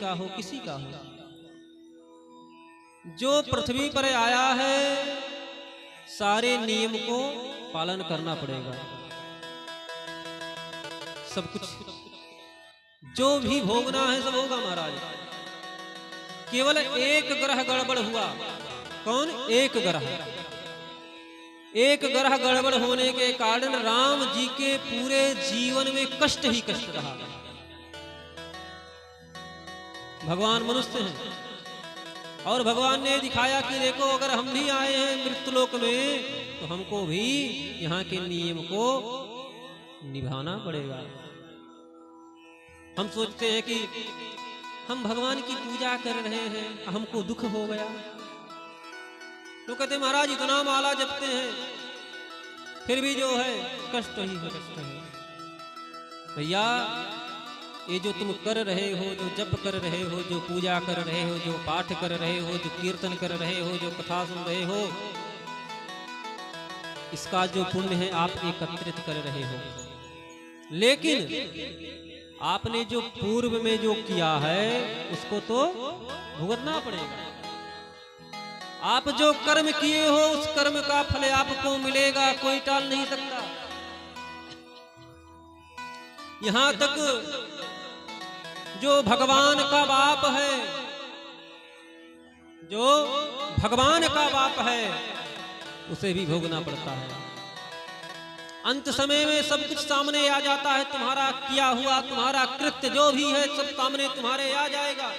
का हो, किसी का हो, जो पृथ्वी पर आया है सारे नियम को पालन करना पड़ेगा। सब कुछ जो भी भोगना है सब होगा महाराज। केवल एक ग्रह गड़बड़ हुआ। कौन? एक ग्रह। एक ग्रह गड़बड़ होने के कारण राम जी के पूरे जीवन में कष्ट ही कष्ट रहा। भगवान मनुष्य हैं और भगवान ने दिखाया कि देखो अगर हम भी आए हैं मृत्युलोक में तो हमको भी यहाँ के नियम को निभाना पड़ेगा। हम सोचते हैं कि हम भगवान की पूजा कर रहे हैं, हमको दुख हो गया तो कहते महाराज इतना माला जपते हैं फिर भी जो है कष्ट ही है, कष्ट है। भैया ये जो तुम कर रहे हो, जो जप कर रहे हो, जो पूजा कर रहे हो, जो पाठ कर रहे हो, जो कीर्तन कर रहे हो, जो कथा सुन रहे हो, इसका जो पुण्य है आप एकत्रित कर रहे हो। लेकिन आपने जो पूर्व में जो किया है उसको तो भुगतना पड़ेगा। आप जो कर्म किए हो उस कर्म का फल आपको मिलेगा, कोई टाल नहीं सकता। यहां तक जो भगवान का बाप है, जो भगवान का बाप है उसे भी भोगना पड़ता है। अंत समय में सब कुछ सामने आ जाता है, तुम्हारा किया हुआ, तुम्हारा कृत्य जो भी है सब सामने तुम्हारे आ जाएगा।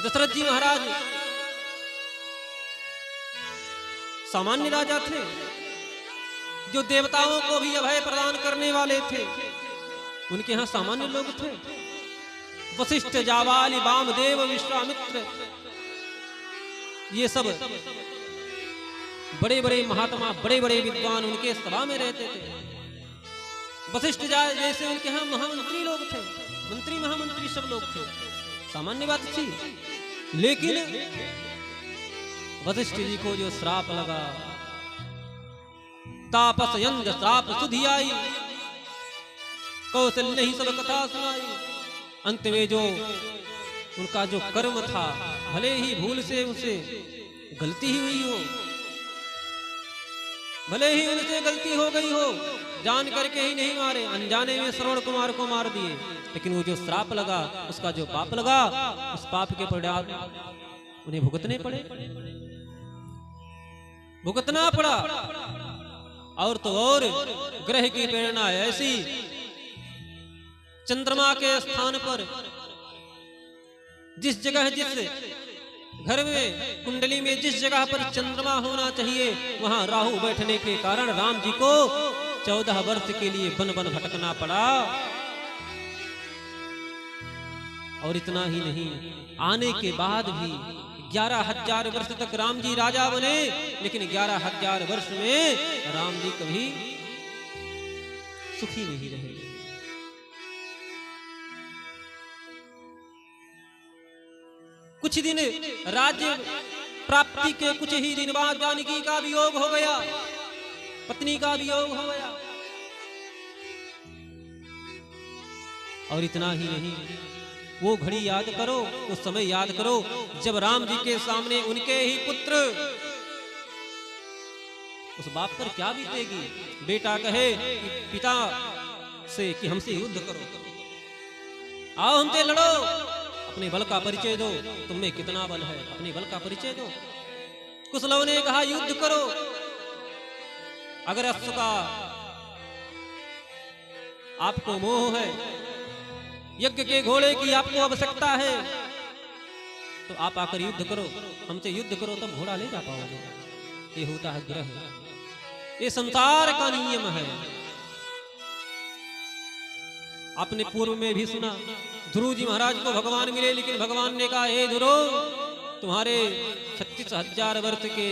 दशरथ जी महाराज सामान्य राजा थे जो देवताओं को भी अभय प्रदान करने वाले थे। उनके यहां सामान्य लोग थे। वशिष्ठ, जाबाली, वामदेव, विश्वामित्र, ये सब बड़े बड़े महात्मा, बड़े बड़े विद्वान उनके सभा में रहते थे। वशिष्ठ जैसे उनके यहां महामंत्री लोग थे, मंत्री महामंत्री सब लोग थे। सामान्य बात थी। लेकिन वशिष्ठ जी को जो श्राप लगा, तापस यंग श्राप सुधि आई, कौशल्य ही सब कथा सुनाई। अंत में जो उनका जो कर्म था, भले ही भूल से उनसे गलती ही हुई हो, भले ही उनसे गलती हो गई हो, जान करके ही नहीं मारे, अनजाने में श्रवण कुमार को मार दिए, लेकिन वो जो श्राप लगा, उसका जो पाप लगा, उस पाप के परिणाम उन्हें भुगतने पड़े, भुगतना पड़ा। और तो और ग्रह की प्रेरणा ऐसी, चंद्रमा के स्थान पर जिस जगह, जिस घर में कुंडली में जिस जगह पर चंद्रमा होना चाहिए वहां राहु बैठने के कारण राम जी को 14 वर्ष के लिए वन वन भटकना पड़ा। और इतना ही नहीं, आने के बाद भी 11,000 वर्ष तक राम जी राजा बने, लेकिन 11,000 वर्ष में राम जी कभी सुखी नहीं रहे। कुछ दिन राज्य प्राप्ति के कुछ ही दिन बाद जानकी का वियोग हो गया, पत्नी का वियोग हो गया। और इतना ही नहीं, वो घड़ी याद करो, वो समय याद करो जब राम जी के सामने उनके ही पुत्र, उस बाप पर क्या बीतेगी। बेटा कहे कि पिता से कि हमसे युद्ध करो, आओ हमसे लड़ो, अपने बल का परिचय दो, तुम में कितना बल है, अपने बल का परिचय दो। कुशलव ने कहा युद्ध करो, अगर अश्व का आपको मोह है, यज्ञ के घोड़े की आपको आवश्यकता है, तो आप आकर युद्ध करो, हमसे युद्ध करो, तब घोड़ा ले जा पाओगे। ये होता है ग्रह, ये संसार का नियम है। आपने पूर्व में भी सुना, ध्रुव जी महाराज को भगवान मिले, लेकिन भगवान ने कहा हे ध्रुव, तुम्हारे 36,000 वर्ष के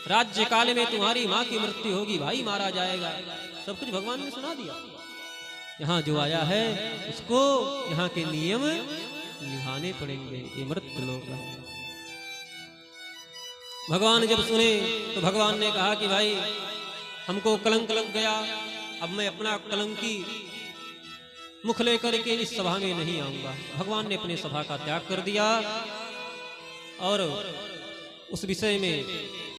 राज्य काल में तुम्हारी मां की मृत्यु होगी, भाई मारा जाएगा। सब कुछ भगवान ने सुना दिया। यहाँ जो आया है उसको यहाँ के नियम निभाने पड़ेंगे, ये मृत्यु लोक है। भगवान जब सुने तो भगवान ने कहा कि भाई हमको कलंक लग गया, अब मैं अपना कलंकी मुख लेकर के इस सभा में नहीं आऊंगा। भगवान ने अपने सभा का त्याग कर दिया और उस विषय में